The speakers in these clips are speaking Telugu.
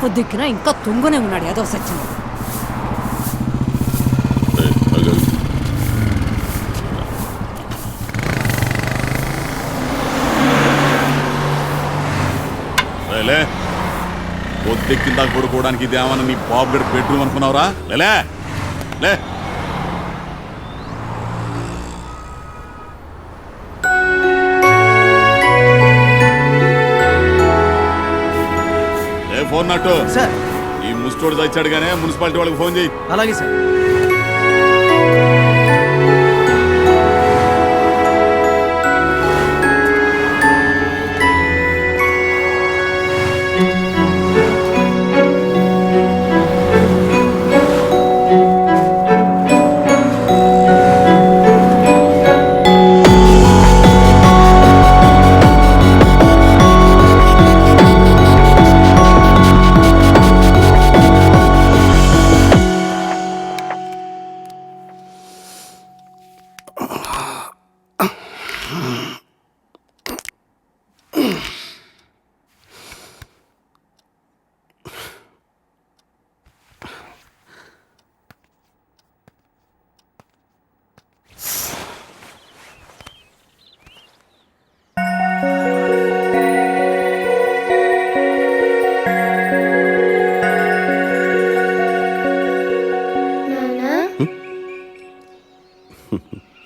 పొద్దుకినా ఇంకా తొంగునే ఉన్నాడు ఏదో సత్యం. పొద్దెక్కిందా కొడుకోవడానికి ఇదేమన్నా నీ బాబు గడి బెడ్రూమ్ అనుకున్నావురా? లే లే ఫోన్ నట్టు సార్. ఈ ముస్టోడు తెచ్చాడు గానే మున్సిపాలిటీ వాళ్ళకి ఫోన్ చేయి. అలాగే సార్.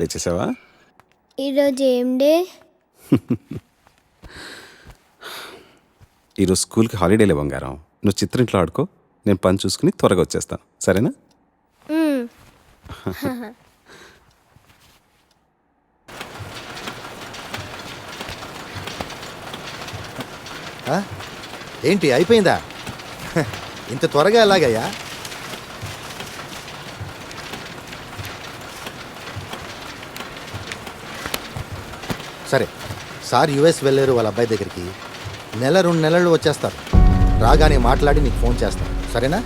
లేచేసావా? ఈరోజు ఏం డే? ఈరోజు స్కూల్కి హాలిడేలే బంగారం. నువ్వు చిత్రింట్లో ఆడుకో, నేను పని చూసుకుని త్వరగా వచ్చేస్తాను, సరేనా? ఏంటి అయిపోయిందా? ఇంత త్వరగా ఎలాగయ్యా? సరే, సార్ యుఎస్ వెళ్ళారు వాళ్ళ అబ్బాయి దగ్గరికి. 1-2 నెలలు వచ్చేస్తారు. రాగానే మాట్లాడి నీకు ఫోన్ చేస్తాను, సరేనా?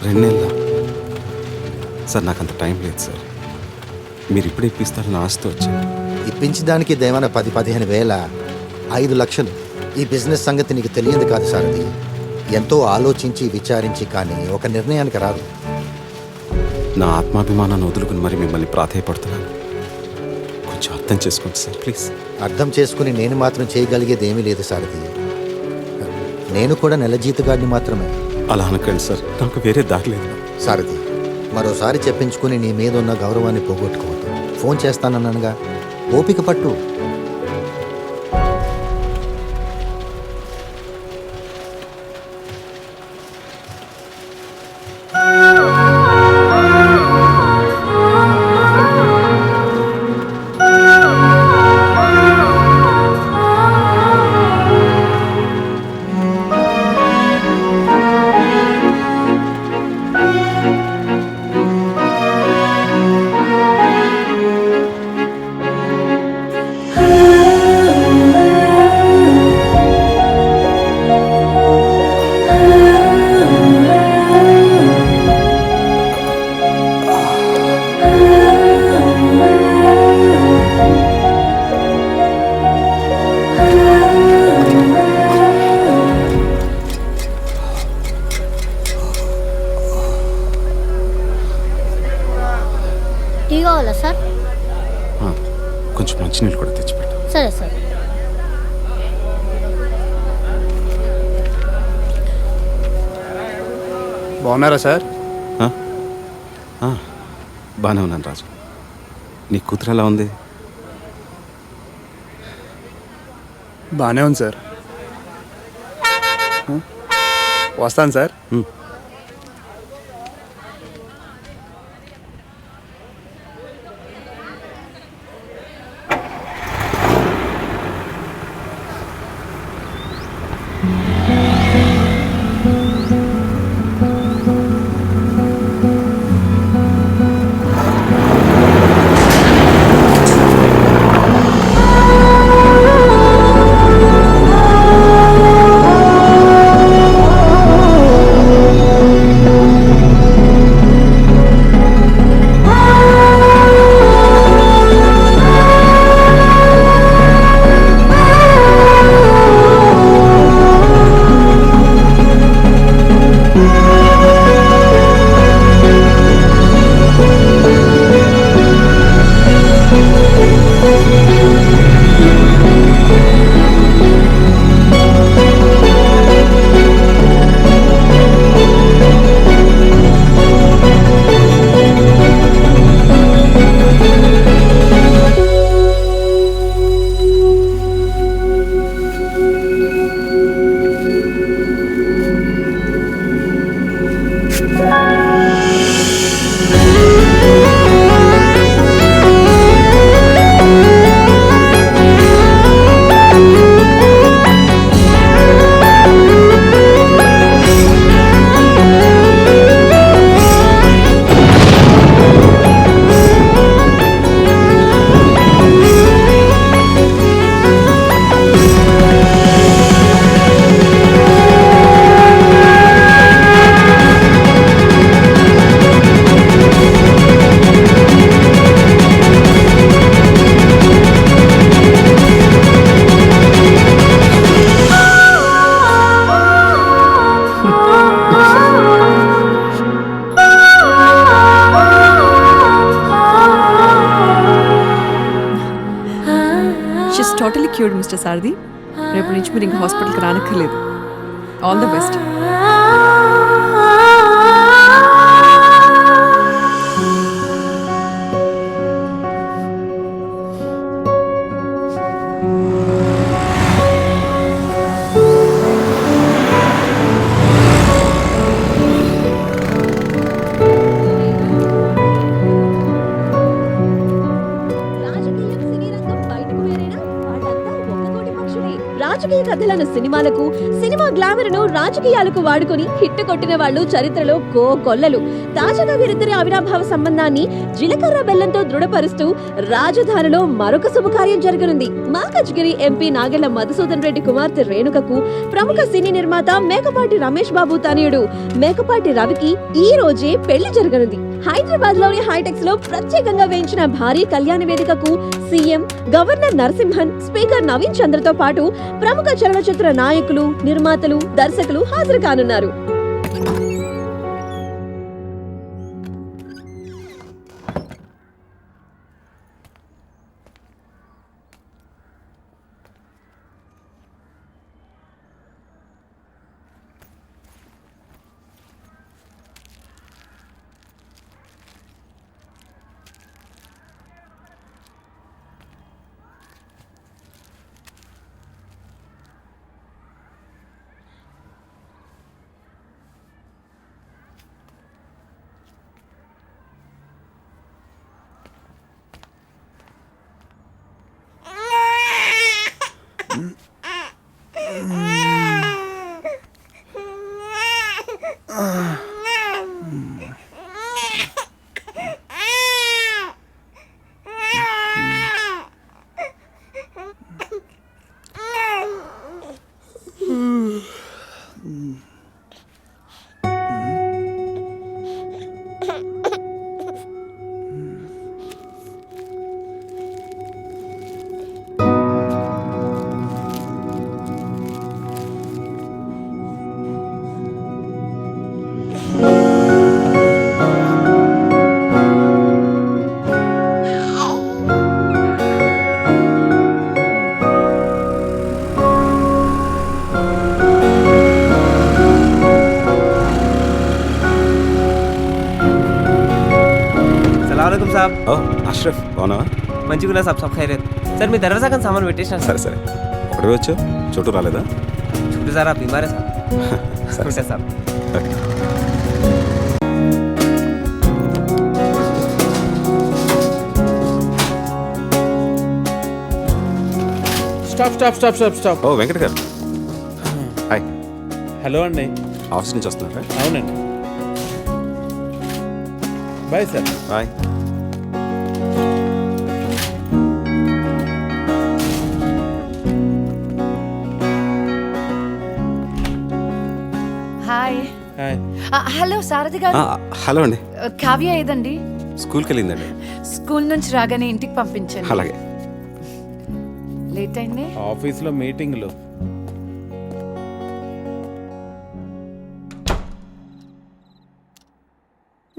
2 నెలలా? సార్ నాకు అంత టైం లేదు సార్. మీరు ఇప్పుడు ఇప్పిస్తారని ఆశతో వచ్చాను. ఇప్పించడానికి దేవన 10-15 వేల 5 లక్షలు. ఈ బిజినెస్ సంగతి నీకు తెలియదు కాదు సార్. అది ఎంతో ఆలోచించి విచారించి కానీ ఒక నిర్ణయానికి రాదు. నా ఆత్మాభిమానాన్ని వదులుకుని మరి మిమ్మల్ని ప్రాధేయపడుతున్నాను. కొంచెం అర్థం చేసుకోండి సార్, ప్లీజ్. అర్థం చేసుకుని నేను మాత్రం చేయగలిగేది ఏమీ లేదు సారథి. నేను కూడా నెల జీతగాడిని మాత్రమే. అలా అనకండి సార్, నాకు వేరే దారి లేదు. సారథి, మరోసారి చెప్పించుకుని నీ మీద ఉన్న గౌరవాన్ని పోగొట్టుకోవద్దు. ఫోన్ చేస్తానన్నానుగా, ఓపిక పట్టు. టీ కావాలా సార్? కొంచెం మంచినీళ్ళు కూడా తెచ్చిపెట్టు. సరే సార్. బాగున్నారా సార్? బాగానే ఉన్నాను రాజు. నీ కూతురు ఎలా ఉంది? బాగానే ఉంది సార్. వస్తాను సార్. టోటలీ క్యూర్డ్ మిస్టర్ సారథి. రేపు నుంచి మీరు ఇంకా హాస్పిటల్కి రానక్కర్లేదు. All the best. రాజకీయ కథలను సినిమాలకు, సినిమా గ్లామర్ ను రాజకీయాలకు వాడుకొని హిట్ కొట్టిన వాళ్ళు చరిత్రలో కొల్లలు. తాజాగా వీరిద్దరి అవినాభావ సంబంధాన్ని జీలకర్ర బెల్లంతో దృఢపరుస్తూ రాజధానిలో మరొక శుభకార్యం జరగనుంది. మాల్కాజ్గిరి ఎంపీ నాగెళ్ల మధుసూదన్ రెడ్డి కుమార్తె రేణుకకు ప్రముఖ సినీ నిర్మాత మేకపాటి రమేష్ బాబు తనయుడు మేకపాటి రవికి ఈ రోజే పెళ్లి జరగనుంది. హైదరాబాద్ లోని హైటెక్స్ లో ప్రత్యేకంగా వేయించిన భారీ కళ్యాణ వేదికకు CM, governor Narasimhan, speaker Naveen చంద్రతో పాటు ప్రముఖ చలనచిత్ర నాయకులు, నిర్మాతలు, దర్శకులు హాజరు కానున్నారు. అష్రఫ్ అవునా? మంచిగా సాబ్ సబ్ ఖైరేత్ సార్. మీ దర్వాజా కానీ సామాన్ పెట్టేసిన. సరే సరే, ఒకటి వచ్చు. చుట్టూ రాలేదా? చుట్టూ సార్ బీమారే సార్. సరే sir. Stop stop stop stop stop. ఓ వెంకట్ గారు, హాయ్. హలో అండి. ఆఫీస్ నుంచి వస్తున్నారా? అవునండి. Bye sir. Bye. Hi. Hi. Hello Sarathi garu. Hello అండి. కావ్య ఏదండి? స్కూల్కి వెళ్ళిందండి. స్కూల్ నుంచి రాగానే ఇంటికి పంపించండి. అలాగే. లేట్ అయింది. ఆఫీస్లో మీటింగ్లు.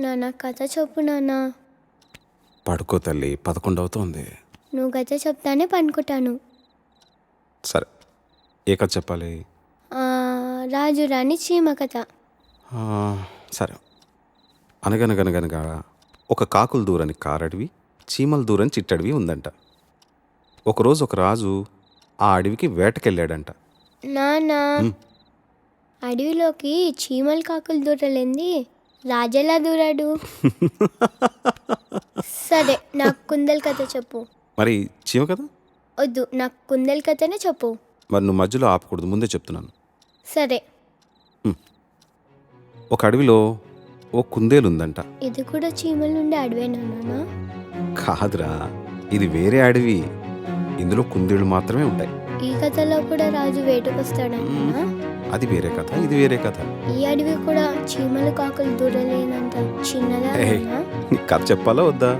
నాన్న కథ చెప్పు నాన్న. పడుకో తల్లి, 11 అవుతోంది. నువ్వు కథ చెప్తానే పనుకుంటాను. సరే, ఏ కథ చెప్పాలి? రాజు రాణి చీమ కథ. సరే. అనగనగనగనగా ఒక కాకులు దూరని కారడవి, చీమల దూరని చిట్టడవి ఉందంట. ఒకరోజు ఒక రాజు ఆ అడవికి వేటకెళ్ళాడంట. నాన్న, అడవిలోకి చీమల కాకులు దూరలేంది, రాజెలా దూరాడు? సరే, నాకు కుందేలు కథ చెప్పు. మరి చీమ కదా? వద్దు, నాకు కుందేలు కథనే చెప్పు. మరి నువ్వు మధ్యలో ఆపకూడదు, ముందే చెప్తున్నాను. సరే. ఒక అడవిలో ఓ కుందేలు ఉందంట. ఇది కూడా చీమల నుండి అడవేనా నాన్న? కాదురా, ఇది వేరే అడవి. ఇందులో కుందేళ్ళు మాత్రమే ఉంటాయి. ఈ కథలో కూడా రాజు వేటకొస్తాడన్నా? అది వేరే కథ, ఇది వేరే కథ. ఈ అడవి కూడా చీమల కాకులు దూరలేనంత చిన్నదా? నీకు కథ చెప్పాలా వద్దా?